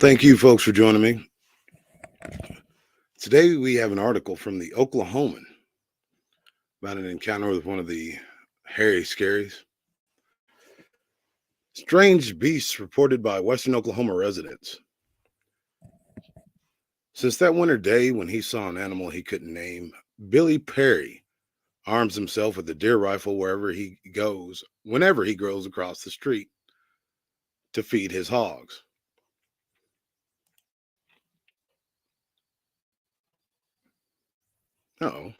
Thank you, folks, for joining me. Today, we have an article from the Oklahoman about an encounter with one of the hairy scaries. Strange beasts reported by Western Oklahoma residents. Since that winter day when he saw an animal he couldn't name, Billy Perry arms himself with a deer rifle whenever he goes across the street to feed his hogs. Oh,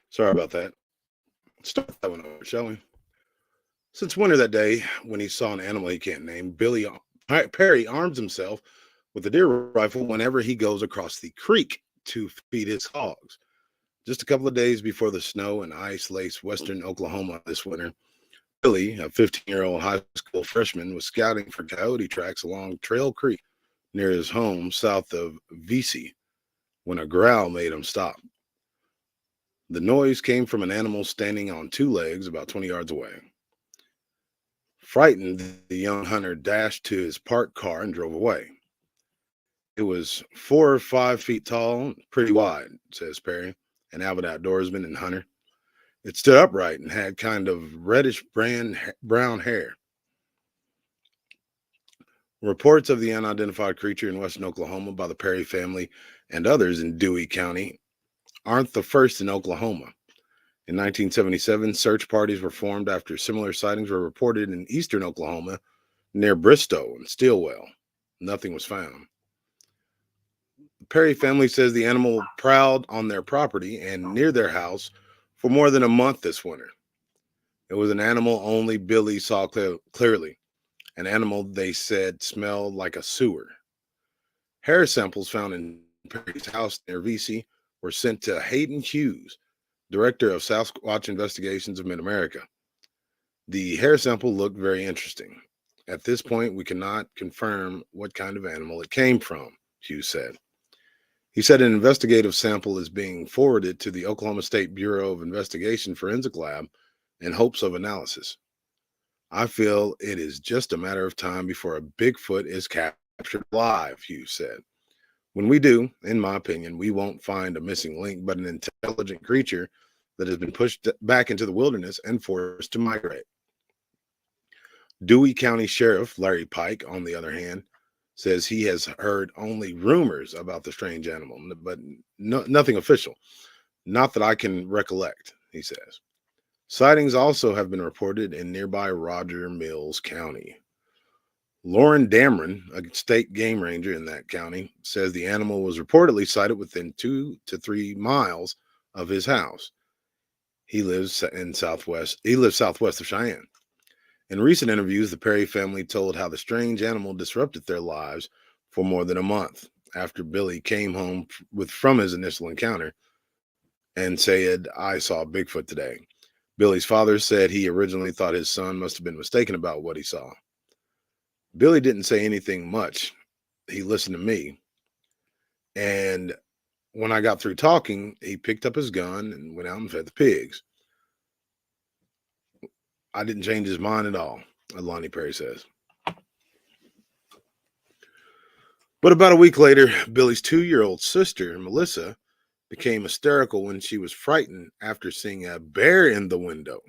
sorry about that. Start that one over, shall we? Since winter that day, when he saw an animal he can't name, Perry arms himself with a deer rifle whenever he goes across the creek to feed his hogs. Just a couple of days before the snow and ice laced western Oklahoma this winter, Billy, a 15-year-old high school freshman, was scouting for coyote tracks along Trail Creek near his home south of Vesey when a growl made him stop. The noise came from an animal standing on two legs about 20 yards away. Frightened, the young hunter dashed to his parked car and drove away. It was 4 or 5 feet tall, pretty wide, says Perry, an avid outdoorsman and hunter. It stood upright and had kind of reddish brown hair. Reports of the unidentified creature in western Oklahoma by the Perry family and others in Dewey County aren't the first in Oklahoma. In 1977, search parties were formed after similar sightings were reported in eastern Oklahoma near Bristow and Stilwell. Nothing was found. The Perry family says the animal prowled on their property and near their house for more than a month this winter. It was an animal only Billy saw clearly, an animal they said smelled like a sewer. Hair samples found in Perry's house near Vesey were sent to Hayden Hughes, director of Sasquatch Investigations of Mid-America. The hair sample looked very interesting. At this point, we cannot confirm what kind of animal it came from, Hughes said. He said an investigative sample is being forwarded to the Oklahoma State Bureau of Investigation Forensic Lab in hopes of analysis. I feel it is just a matter of time before a Bigfoot is captured alive, Hughes said. When we do, in my opinion, we won't find a missing link, but an intelligent creature that has been pushed back into the wilderness and forced to migrate. Dewey County Sheriff Larry Pike, on the other hand, says he has heard only rumors about the strange animal, but nothing official. Not that I can recollect, he says. Sightings also have been reported in nearby Roger Mills County. Lauren Dameron, a state game ranger in that county, says the animal was reportedly sighted within 2 to 3 miles of his house. He lives southwest of Cheyenne. In recent interviews, the Perry family told how the strange animal disrupted their lives for more than a month after Billy came home from his initial encounter and said, "I saw Bigfoot today." Billy's father said he originally thought his son must have been mistaken about what he saw. Billy didn't say anything much. He listened to me. And when I got through talking, he picked up his gun and went out and fed the pigs. I didn't change his mind at all, Lonnie Perry says. But about a week later, Billy's 2-year-old sister, Melissa, became hysterical when she was frightened after seeing a bear in the window.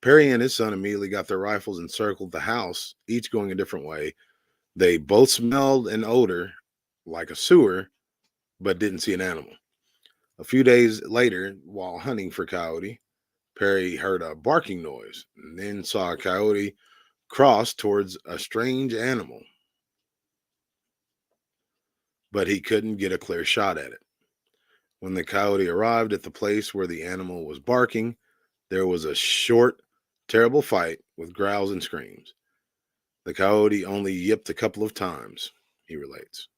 Perry and his son immediately got their rifles and circled the house, each going a different way. They both smelled an odor like a sewer, but didn't see an animal. A few days later, while hunting for coyote, Perry heard a barking noise and then saw a coyote cross towards a strange animal, but he couldn't get a clear shot at it. When the coyote arrived at the place where the animal was barking, there was a short, terrible fight with growls and screams. The coyote only yipped a couple of times, he relates.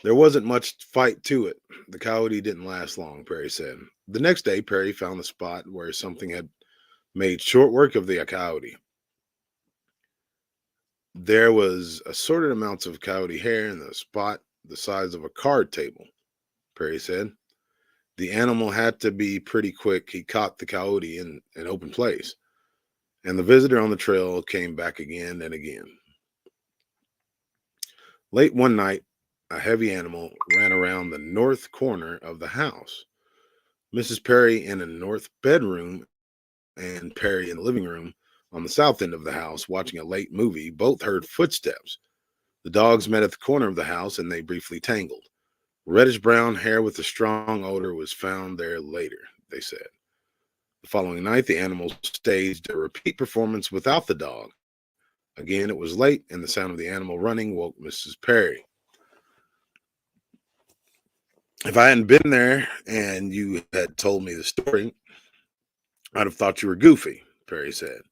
There wasn't much fight to it. The coyote didn't last long, Perry said. The next day, Perry found the spot where something had made short work of the coyote. There was assorted amounts of coyote hair in the spot the size of a card table, Perry said. The animal had to be pretty quick. He caught the coyote in an open place. and the visitor on the trail came back again and again. Late one night, a heavy animal ran around the north corner of the house. Mrs. Perry in a north bedroom and Perry in the living room on the south end of the house watching a late movie both heard footsteps. The dogs met at the corner of the house and they briefly tangled. Reddish brown hair with a strong odor was found there later, they said. The following night, the animal staged a repeat performance without the dog. Again, it was late, and the sound of the animal running woke Mrs. Perry. If I hadn't been there and you had told me the story, I'd have thought you were goofy, Perry said.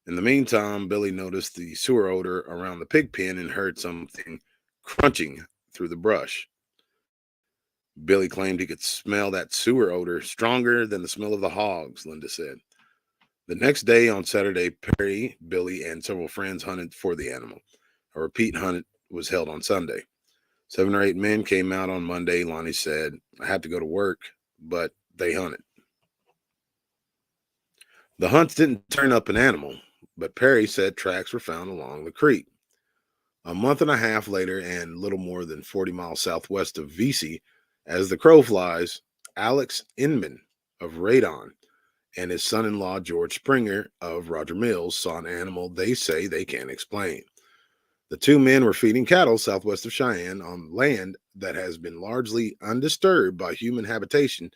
In the meantime, Billy noticed the sewer odor around the pig pen and heard something crunching through the brush. Billy claimed he could smell that sewer odor stronger than the smell of the hogs, Linda said. The next day, on Saturday, Perry, Billy, and several friends hunted for the animal. A repeat hunt was held on Sunday. 7 or 8 men came out on Monday, Lonnie said. I had to go to work, but they hunted. The hunts didn't turn up an animal, but Perry said tracks were found along the creek. A month and a half later, and little more than 40 miles southwest of Vesey, as the crow flies, Alex Inman of Radon and his son-in-law George Springer of Roger Mills saw an animal they say they can't explain. The 2 men were feeding cattle southwest of Cheyenne on land that has been largely undisturbed by human habitation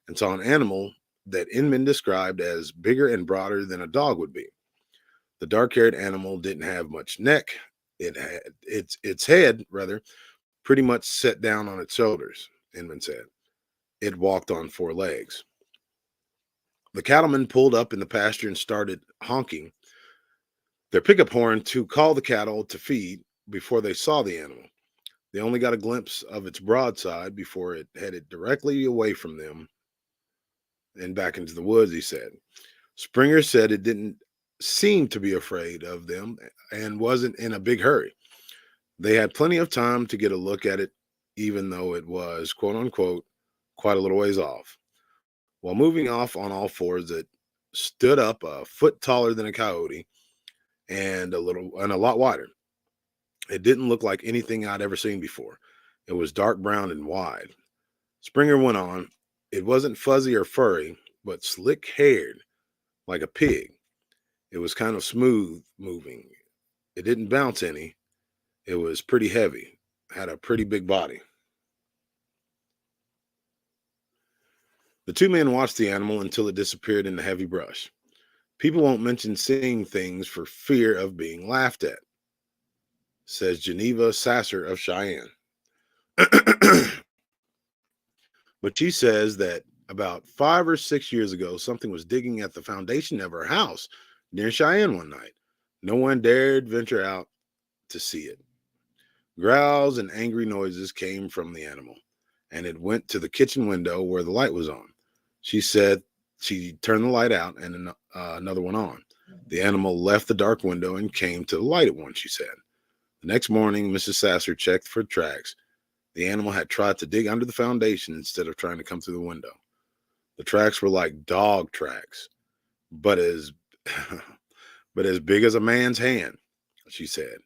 and saw an animal that Inman described as bigger and broader than a dog would be. The dark-haired animal didn't have much neck. It had its head, rather, pretty much set down on its shoulders, Inman said. It walked on 4 legs. The cattlemen pulled up in the pasture and started honking their pickup horn to call the cattle to feed before they saw the animal. They only got a glimpse of its broadside before it headed directly away from them and back into the woods, he said. Springer said it didn't seem to be afraid of them and wasn't in a big hurry. They had plenty of time to get a look at it, even though it was, quote unquote, quite a little ways off. While moving off on all fours, it stood up a foot taller than a coyote and a lot wider. It didn't look like anything I'd ever seen before. It was dark brown and wide. Springer went on. It wasn't fuzzy or furry, but slick-haired, like a pig. It was kind of smooth moving. It didn't bounce any. It was pretty heavy, had a pretty big body. The 2 men watched the animal until it disappeared in the heavy brush. People won't mention seeing things for fear of being laughed at, says Geneva Sasser of Cheyenne. But she says that about 5 or 6 years ago, something was digging at the foundation of her house near Cheyenne one night. No one dared venture out to see it. Growls and angry noises came from the animal, and it went to the kitchen window where the light was on. She said she turned the light out and another one on. The animal left the dark window and came to the light at once, she said. The next morning, Mrs. Sasser checked for tracks. The animal had tried to dig under the foundation instead of trying to come through the window. The tracks were like dog tracks, but as but as big as a man's hand, she said.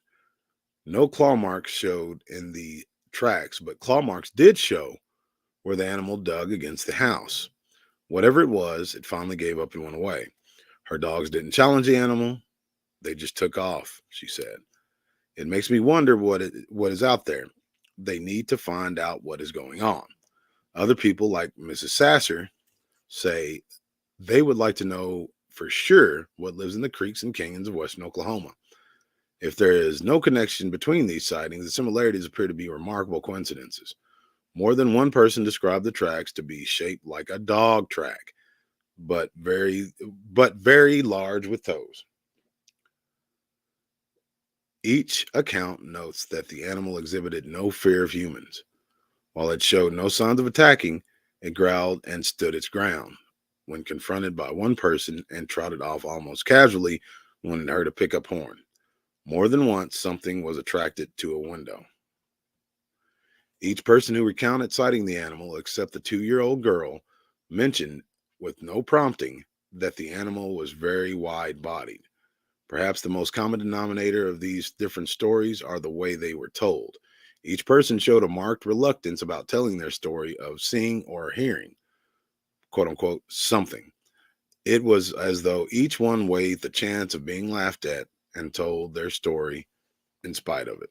No claw marks showed in the tracks, but claw marks did show where the animal dug against the house. Whatever it was, it finally gave up and went away. Her dogs didn't challenge the animal. They just took off, she said. It makes me wonder what is out there. They need to find out what is going on. Other people, like Mrs. Sasser, say they would like to know for sure what lives in the creeks and canyons of western Oklahoma. If there is no connection between these sightings, the similarities appear to be remarkable coincidences. More than one person described the tracks to be shaped like a dog track, but very large with toes. Each account notes that the animal exhibited no fear of humans. While it showed no signs of attacking, it growled and stood its ground when confronted by one person and trotted off almost casually when it heard a pickup horn. More than once, something was attracted to a window. Each person who recounted sighting the animal, except the 2-year-old girl, mentioned, with no prompting, that the animal was very wide bodied. Perhaps the most common denominator of these different stories are the way they were told. Each person showed a marked reluctance about telling their story of seeing or hearing, quote unquote, something. It was as though each one weighed the chance of being laughed at and told their story in spite of it.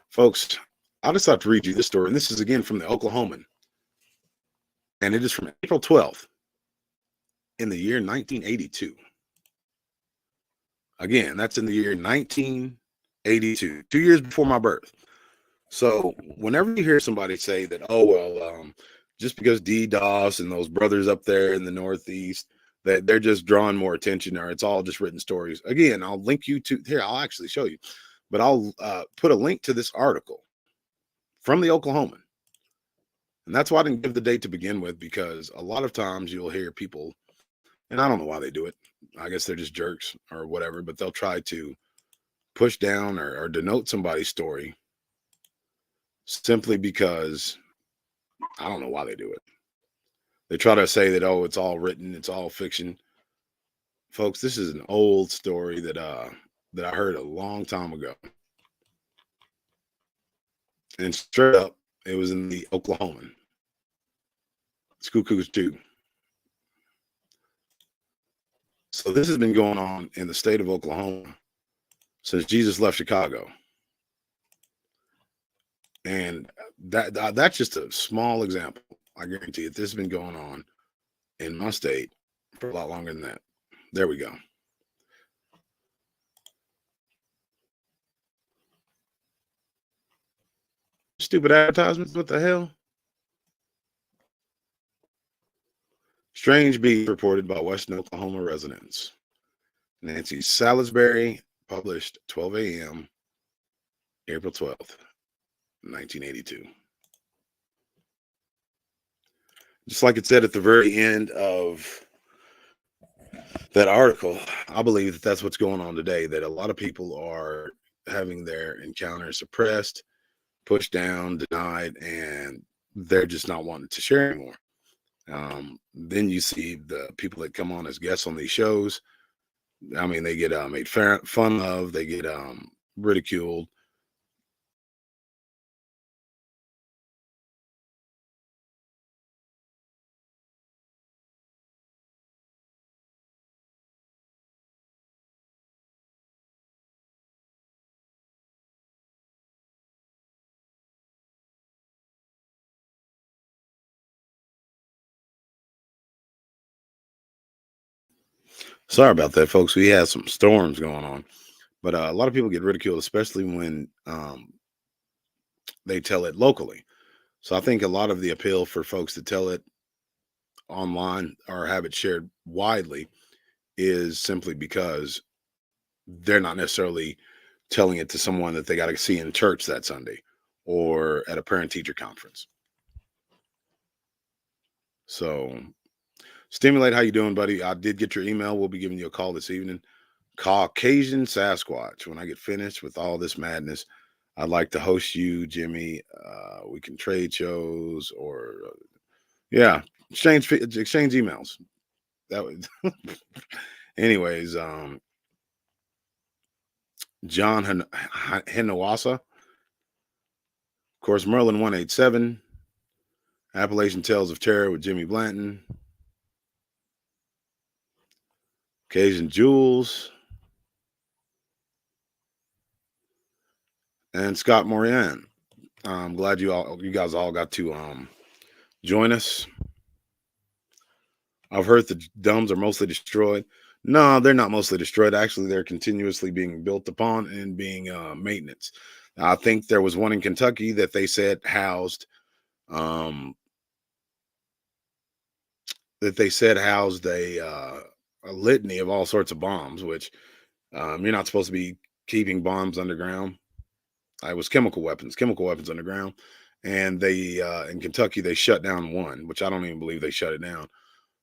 Folks, I'll just have to read you this story. And this is again from the Oklahoman. And it is from April 12th in the year 1982. Again, that's in the year 1982, 2 years before my birth. So whenever you hear somebody say that, oh, well, just because DDoS and those brothers up there in the Northeast, that they're just drawing more attention or it's all just written stories. Again, I'll link you to here. I'll actually show you, but I'll put a link to this article from the Oklahoman. And that's why I didn't give the date to begin with, because a lot of times you'll hear people, and I don't know why they do it. I guess they're just jerks or whatever, but they'll try to push down or denote somebody's story simply because I don't know why they do it. They try to say that, oh, it's all written, it's all fiction. Folks, this is an old story that I heard a long time ago. And straight up, it was in the Oklahoman. It's Cuckoo's too. So this has been going on in the state of Oklahoma since Jesus left Chicago. And that's just a small example. I guarantee you, this has been going on in my state for a lot longer than that. There we go. Stupid advertisements. What the hell? Strange beat reported by Western Oklahoma residents. Nancy Salisbury, published 12 a.m., April 12th, 1982. Just like it said at the very end of that article, I believe that that's what's going on today, that a lot of people are having their encounters suppressed, pushed down, denied, and they're just not wanting to share anymore. Then you see the people that come on as guests on these shows. I mean, they get made fun of, they get ridiculed. Sorry about that, folks. We had some storms going on, but a lot of people get ridiculed, especially when they tell it locally. So I think a lot of the appeal for folks to tell it online or have it shared widely is simply because they're not necessarily telling it to someone that they got to see in church that Sunday or at a parent teacher conference. So, Stimulate, how you doing, buddy? I did get your email. We'll be giving you a call this evening. Caucasian Sasquatch. When I get finished with all this madness, I'd like to host you, Jimmy. We can trade shows or yeah, exchange emails. That would anyways, John Hinawasa. Of course, Merlin 187. Appalachian Tales of Terror with Jimmy Blanton. Cajun Jules. And Scott Morian. I'm glad you guys all got to join us. I've heard the domes are mostly destroyed. No, they're not mostly destroyed. Actually, they're continuously being built upon and being maintenance. I think there was one in Kentucky that they said housed a litany of all sorts of bombs, which you're not supposed to be keeping bombs underground. It was chemical weapons underground. And they in Kentucky they shut down one, which I don't even believe they shut it down.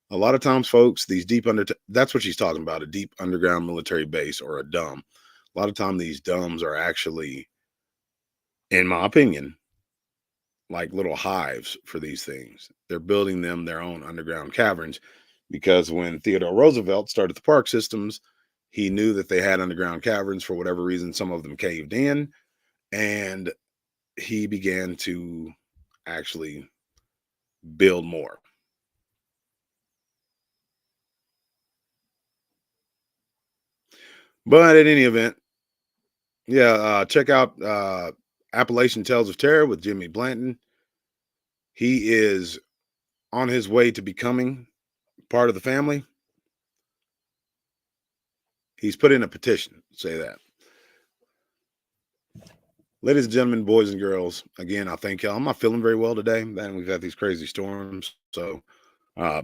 A lot of times, folks, these that's what she's talking about, a deep underground military base or a dumb. A lot of time these dumbs are actually, in my opinion, like little hives for these things. They're building them their own underground caverns because when Theodore Roosevelt started the park systems, he knew that they had underground caverns. For whatever reason, some of them caved in, and he began to actually build more. But in any event, yeah, check out Appalachian Tales of Terror with Jimmy Blanton. He is on his way to becoming part of the family. He's put in a petition, say that. Ladies and gentlemen, boys and girls, again, I thank y'all. I'm not feeling very well today, man. We've had these crazy storms. So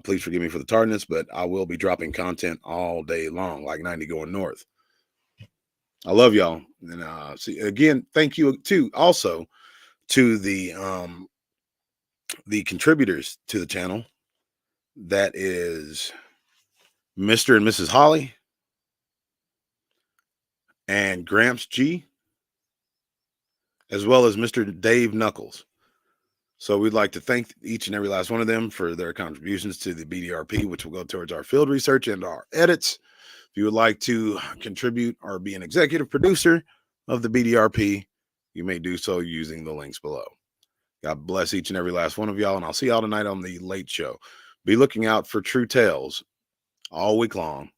please forgive me for the tardiness, but I will be dropping content all day long, like 90 going north. I love y'all. And see again, thank you too also to the contributors to the channel. That is Mr. and Mrs. Holly and Gramps G, as well as Mr. Dave Knuckles. So we'd like to thank each and every last one of them for their contributions to the BDRP, which will go towards our field research and our edits. If you would like to contribute or be an executive producer of the BDRP, you may do so using the links below. God bless each and every last one of y'all, and I'll see y'all tonight on the Late Show. Be looking out for true tales all week long.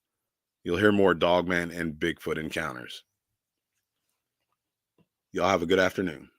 You'll hear more Dogman and Bigfoot encounters. Y'all have a good afternoon.